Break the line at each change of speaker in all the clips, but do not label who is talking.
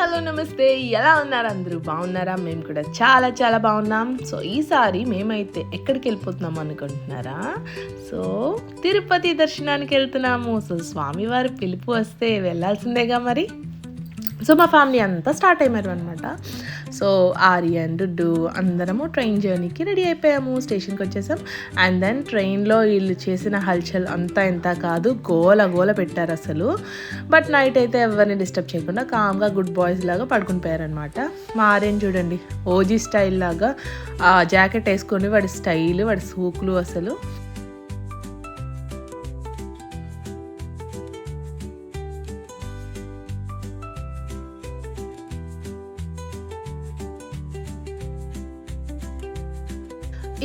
Hello నమస్తే, ఎలా ఉన్నారు అందరూ? బాగున్నారా? మేము కూడా చాలా చాలా బాగున్నాం. సో ఈసారి మేమైతే ఎక్కడికి వెళ్ళిపోతున్నాము అనుకుంటున్నారా? సో తిరుపతి దర్శనానికి వెళ్తున్నాము. సో స్వామివారి పిలుపు వస్తే వెళ్ళాల్సిందేగా మరి. సో మా ఫ్యామిలీ అంతా స్టార్ట్ అయ్యారు అనమాట. సో ఆర్యన్, డుడ్డు అందరము ట్రైన్ జర్నీకి రెడీ అయిపోయాము. స్టేషన్కి వచ్చేసాం. అండ్ దెన్ ట్రైన్లో వీళ్ళు చేసిన హల్చల్ అంతా ఎంత కాదు, గోల గోల పెట్టారు అసలు. బట్ నైట్ అయితే ఎవరిని డిస్టర్బ్ చేయకుండా కామ్గా గుడ్ బాయ్స్ లాగా పడుకుని పోయారనమాట. మా ఆర్యన్ చూడండి, ఓజీ స్టైల్ లాగా ఆ జాకెట్ వేసుకొని వాడి స్టైల్, వాడి సూకులు అసలు.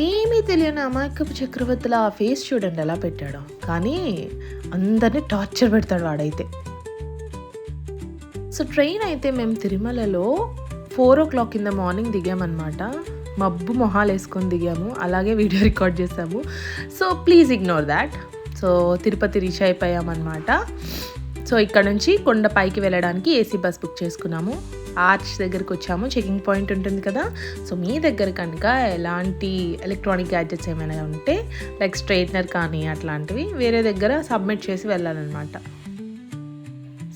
ఏమీ తెలియని అమాయకపు చక్రవర్తిలా ఆ ఫేస్ చూడండి ఎలా పెట్టాడో. కానీ అందరినీ టార్చర్ పెడతాడు వాడైతే. సో ట్రైన్ అయితే మేము తిరుమలలో 4 o'clock in the morning దిగామన్నమాట. మబ్బు మొహాలు వేసుకొని దిగాము, అలాగే వీడియో రికార్డ్ చేసాము. So please ignore that. So Tirupati reach అయిపోయామన్నమాట. సో ఇక్కడ నుంచి కొండ పైకి వెళ్ళడానికి ఏసీ బస్ బుక్ చేసుకున్నాము. ఆర్చ్ దగ్గరికి వచ్చాము. చెకింగ్ పాయింట్ ఉంటుంది కదా. సో మీ దగ్గర కనుక ఎలాంటి ఎలక్ట్రానిక్ గ్యాడ్జెట్స్ ఏమైనా ఉంటే లైక్ స్ట్రైట్నర్ కానీ అట్లాంటివి వేరే దగ్గర సబ్మిట్ చేసి వెళ్ళాలన్నమాట.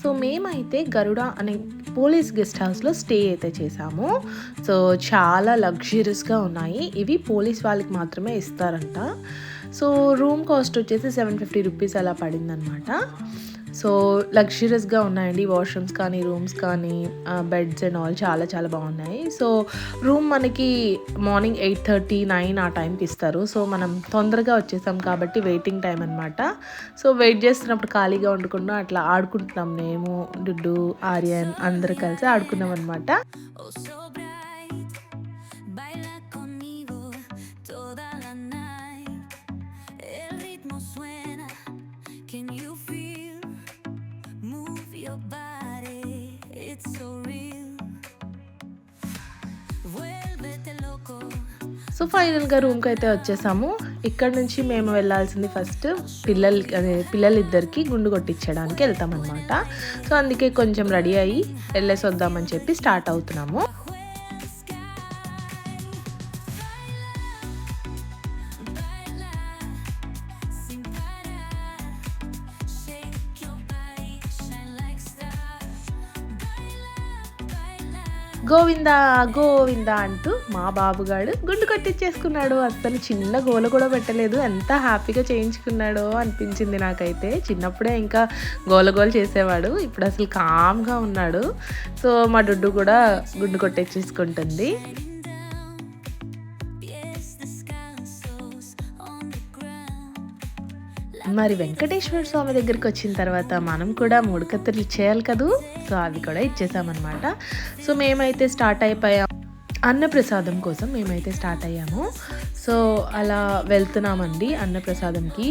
సో మేమైతే గరుడ అనే పోలీస్ గెస్ట్ హౌస్లో స్టే అయితే చేసాము. సో చాలా లగ్జరియస్గా ఉన్నాయి. ఇవి పోలీస్ వాళ్ళకి మాత్రమే ఇస్తారంట. సో రూమ్ కాస్ట్ వచ్చేసి 750 రూపీస్ అలా పడిందనమాట. సో లగ్జరియస్గా ఉన్నాయండి. వాష్రూమ్స్ కానీ, రూమ్స్ కానీ, బెడ్స్ అండ్ ఆల్ చాలా చాలా బాగున్నాయి. సో రూమ్ మనకి మార్నింగ్ 8:30, 9 ఆ టైంకి ఇస్తారు. సో మనం తొందరగా వచ్చేసాం కాబట్టి వెయిటింగ్ టైం అనమాట. సో వెయిట్ చేస్తున్నప్పుడు ఖాళీగా ఉండకుండా అట్లా ఆడుకుంటున్నాం. మేము, డుడ్డు, ఆర్యన్ అందరు కలిసి ఆడుకున్నాం అనమాట. సో ఫైనల్గా రూమ్కి అయితే వచ్చేసాము. ఇక్కడ నుంచి మేము వెళ్ళాల్సింది ఫస్ట్ పిల్లలిద్దరికి గుండు కొట్టించడానికి వెళ్తామన్నమాట. సో అందుకే కొంచెం రెడీ అయ్యి వెళ్ళేసి వద్దామని చెప్పి స్టార్ట్ అవుతున్నాము. గోవిందా గోవిందా అంటూ మా బాబుగాడు గుండు కొట్టించేసుకున్నాడు. అసలు చిన్న గోల కూడా పెట్టలేదు. ఎంత హ్యాపీగా చేయించుకున్నాడో అనిపించింది నాకైతే. చిన్నప్పుడే ఇంకా గోల చేసేవాడు, ఇప్పుడు అసలు కామ్గా ఉన్నాడు. సో మా డుడ్డు కూడా గుండు కొట్టించేసుకుంటుంది. మరి వెంకటేశ్వర స్వామి దగ్గరికి వచ్చిన తర్వాత మనం కూడా 3 కత్తులు ఇచ్చేయాలి కదూ. సో అవి కూడా ఇచ్చేసామన్నమాట. సో మేమైతే స్టార్ట్ అయిపోయాం. అన్నప్రసాదం కోసం మేమైతే స్టార్ట్ అయ్యాము. సో అలా వెళ్తున్నామండి అన్నప్రసాదంకి.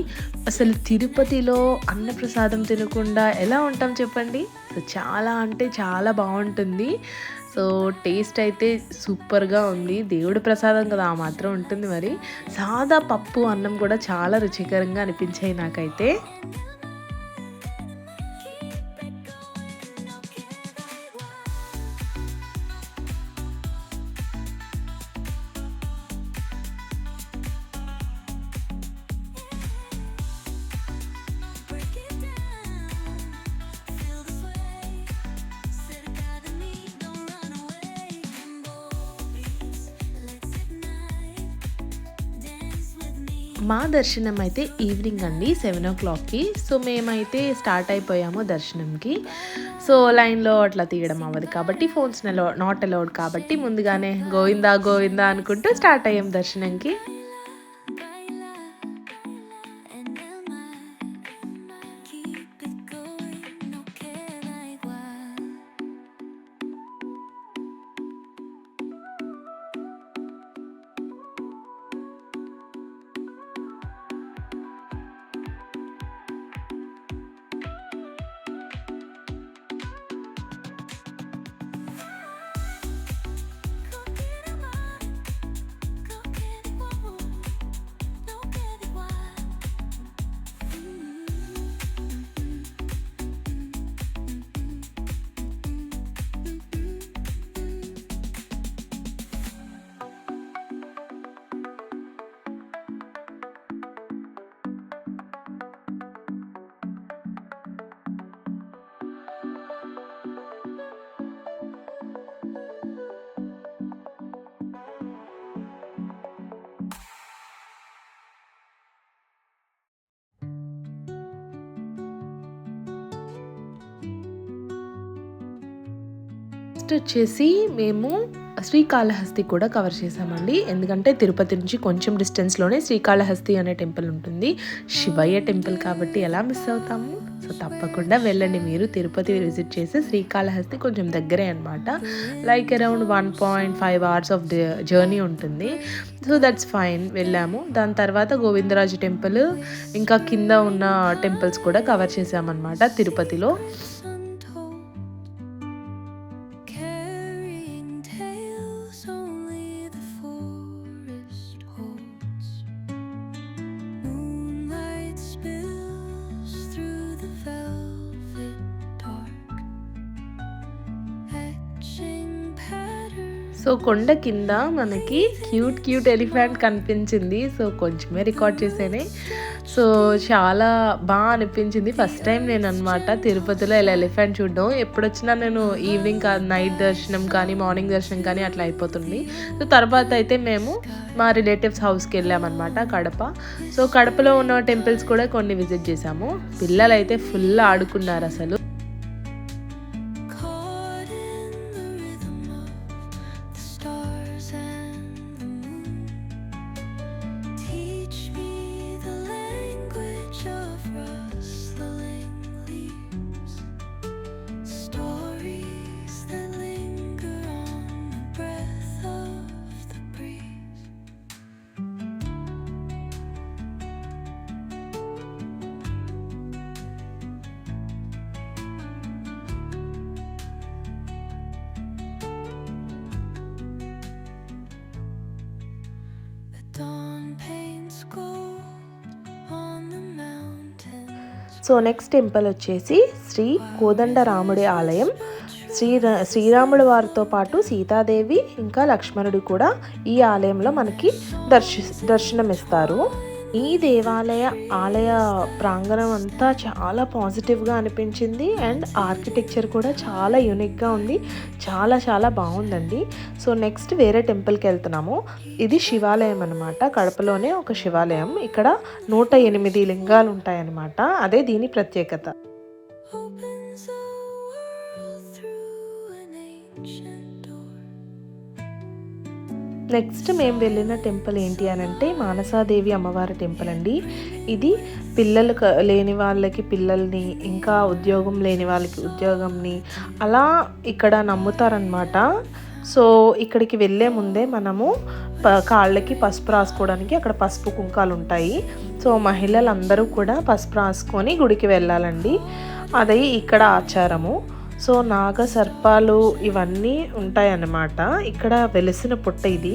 అసలు తిరుపతిలో అన్నప్రసాదం తినకుండా ఎలా ఉంటాం చెప్పండి. సో చాలా అంటే చాలా బాగుంటుంది. సో టేస్ట్ అయితే సూపర్గా ఉంది. దేవుడి ప్రసాదం కదా, ఆ మాత్రం ఉంటుంది. మరి సాదా పప్పు అన్నం కూడా చాలా రుచికరంగా అనిపించాయి నాకైతే. మా దర్శనం అయితే ఈవినింగ్ అండి 7 o'clockకి. సో మేమైతే స్టార్ట్ అయిపోయాము దర్శనంకి. సో లైన్లో అట్లా తీయడం అవ్వదు కాబట్టి, ఫోన్స్ నాట్ అలౌడ్ కాబట్టి ముందుగానే గోవిందా గోవిందా అనుకుంటూ స్టార్ట్ అయ్యాం దర్శనంకి. నెక్స్ట్ వచ్చేసి మేము శ్రీకాళహస్తి కూడా కవర్ చేసామండి. ఎందుకంటే తిరుపతి నుంచి కొంచెం డిస్టెన్స్లోనే శ్రీకాళహస్తి అనే టెంపుల్ ఉంటుంది. శివయ్య టెంపుల్ కాబట్టి ఎలా మిస్ అవుతాము. సో తప్పకుండా వెళ్ళండి మీరు తిరుపతి విజిట్ చేసి. శ్రీకాళహస్తి కొంచెం దగ్గరే అనమాట. Like around 1.5 hours of journey ఉంటుంది. సో దట్స్ ఫైన్, వెళ్ళాము. దాని తర్వాత గోవిందరాజు టెంపుల్ ఇంకా కింద ఉన్న టెంపుల్స్ కూడా కవర్ చేసామన్నమాట తిరుపతిలో. సో కొండ కింద మనకి క్యూట్ ఎలిఫెంట్ కనిపించింది. సో కొంచెమే రికార్డ్ చేసేనే. సో చాలా బాగా అనిపించింది. ఫస్ట్ టైం నేను అనమాట తిరుపతిలో ఇలా ఎలిఫెంట్ చూడడం. ఎప్పుడొచ్చినా నేను ఈవినింగ్ నైట్ దర్శనం కానీ మార్నింగ్ దర్శనం కానీ అట్లా అయిపోతుంది. సో తర్వాత అయితే మేము మా రిలేటివ్స్ హౌస్కి వెళ్ళామన్నమాట, కడప. సో కడపలో ఉన్న టెంపుల్స్ కూడా కొన్ని విజిట్ చేసాము. పిల్లలు అయితే ఫుల్ ఆడుకున్నారు అసలు. సో నెక్స్ట్ టెంపుల్ వచ్చేసి శ్రీ కోదండరాముడి ఆలయం. శ్రీరాముడి వారితో పాటు సీతాదేవి ఇంకా లక్ష్మణుడు కూడా ఈ ఆలయంలో మనకి దర్శనమిస్తారు. ఈ ఆలయ ప్రాంగణం అంతా చాలా పాజిటివ్గా అనిపించింది. అండ్ ఆర్కిటెక్చర్ కూడా చాలా యూనిక్గా ఉంది. చాలా బాగుందండి. సో నెక్స్ట్ వేరే టెంపుల్కి వెళ్తున్నాము. ఇది శివాలయం అనమాట. కడపలోనే ఒక శివాలయం. ఇక్కడ 108 లింగాలు ఉంటాయన్నమాట. అదే దీని ప్రత్యేకత. నెక్స్ట్ మేము వెళ్ళిన టెంపుల్ ఏంటి అని అంటే మానసాదేవి అమ్మవారి టెంపుల్ అండి. ఇది పిల్లలు లేని వాళ్ళకి పిల్లల్ని, ఇంకా ఉద్యోగం లేని వాళ్ళకి ఉద్యోగంని అలా ఇక్కడ నమ్ముతారనమాట. సో ఇక్కడికి వెళ్ళే ముందే మనము కాళ్ళకి పసుపు రాసుకోవడానికి అక్కడ పసుపు కుంకాలు ఉంటాయి. సో మహిళలందరూ కూడా పసుపు రాసుకొని గుడికి వెళ్ళాలండి. అది ఇక్కడ ఆచారము. సో నాగ సర్పాలు ఇవన్నీ ఉంటాయన్నమాట. ఇక్కడ వెలిసిన పుట్ట ఇది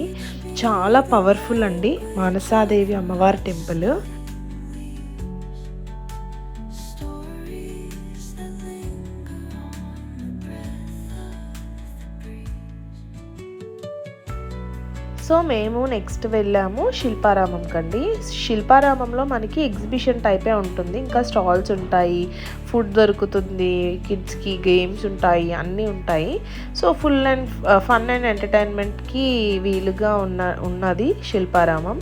చాలా పవర్ఫుల్ అండి. మానసాదేవి అమ్మవారి టెంపుల్. సో మేము నెక్స్ట్ వెళ్ళాము శిల్పారామం కండి. శిల్పారామంలో మనకి ఎగ్జిబిషన్ టైపే ఉంటుంది. ఇంకా స్టాల్స్ ఉంటాయి, ఫుడ్ దొరుకుతుంది, కిడ్స్కి గేమ్స్ ఉంటాయి, అన్నీ ఉంటాయి. So full and fun and ఎంటర్టైన్మెంట్కి వీలుగా ఉన్నది శిల్పారామం.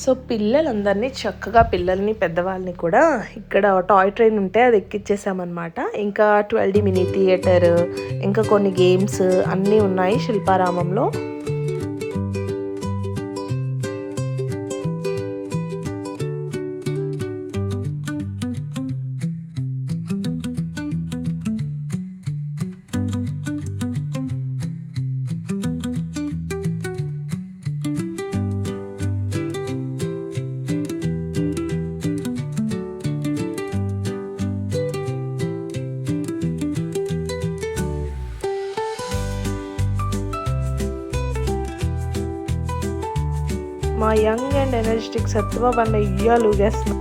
సో పిల్లలందరినీ చక్కగా పిల్లల్ని పెద్దవాళ్ళని కూడా ఇక్కడ టాయ్ ట్రైన్ ఉంటే అది ఎక్కించేసామన్నమాట. ఇంకా 12D మినీ థియేటర్, ఇంకా కొన్ని గేమ్స్ అన్నీ ఉన్నాయి శిల్పారామంలో. మా యంగ్ అండ్ ఎనర్జెటిక్ సత్వ బండ ఇయ్యాలు ఊగేస్తున్నాం.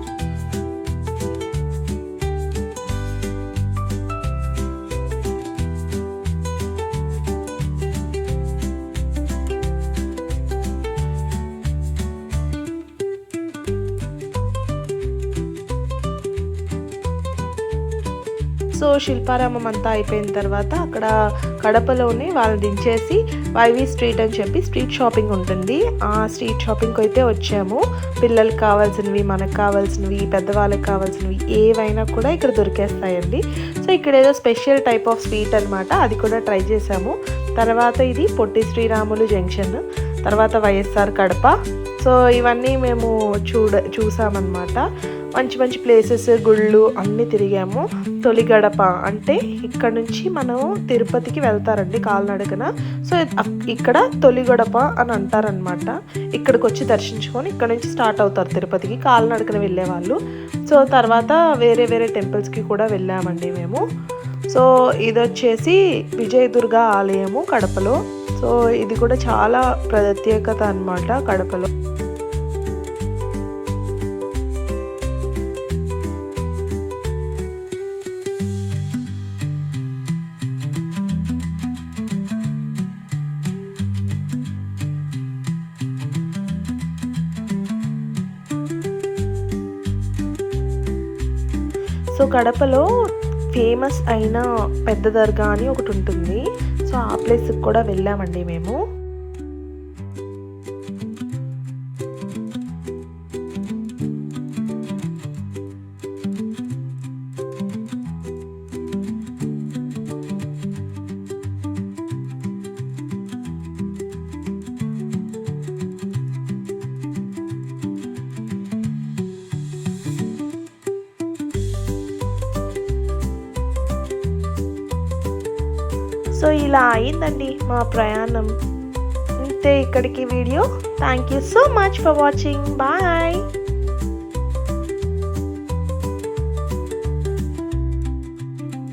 సో శిల్పారామం అంతా అయిపోయిన తర్వాత అక్కడ కడపలోనే వాళ్ళని దించేసి వైవి స్ట్రీట్ అని చెప్పి స్ట్రీట్ షాపింగ్ ఉంటుంది. ఆ స్ట్రీట్ షాపింగ్కి అయితే వచ్చాము. పిల్లలకి కావాల్సినవి, మనకు కావాల్సినవి, పెద్దవాళ్ళకి కావాల్సినవి ఏవైనా కూడా ఇక్కడ దొరికేస్తాయండి. సో ఇక్కడ ఏదో స్పెషల్ టైప్ ఆఫ్ స్వీట్ అనమాట, అది కూడా ట్రై చేసాము. తర్వాత ఇది పొట్టి శ్రీరాములు జంక్షన్, తర్వాత వైఎస్ఆర్ కడప. సో ఇవన్నీ మేము చూసామన్నమాట. మంచి మంచి ప్లేసెస్, గుళ్ళు అన్నీ తిరిగాము. తొలి గడప అంటే ఇక్కడ నుంచి మనం తిరుపతికి వెళ్తారండి కాలినడకన. సో ఇక్కడ తొలి గడప అని అంటారనమాట. ఇక్కడికి వచ్చి దర్శించుకొని ఇక్కడ నుంచి స్టార్ట్ అవుతారు తిరుపతికి కాలినడకన వెళ్ళేవాళ్ళు. సో తర్వాత వేరే వేరే టెంపుల్స్కి కూడా వెళ్ళామండి మేము. సో ఇది వచ్చేసి విజయదుర్గ ఆలయము కడపలో. సో ఇది కూడా చాలా ప్రత్యేకత అన్నమాట కడపలో. సో కడపలో ఫేమస్ అయిన పెద్ద దర్గా అని ఒకటి ఉంటుంది. సో ఆ ప్లేస్కి కూడా వెళ్ళామండి మేము. సో ఇలా అయిందండి మా ప్రయాణం. అంతే ఇక్కడికి video. Thank you so much for watching. Bye.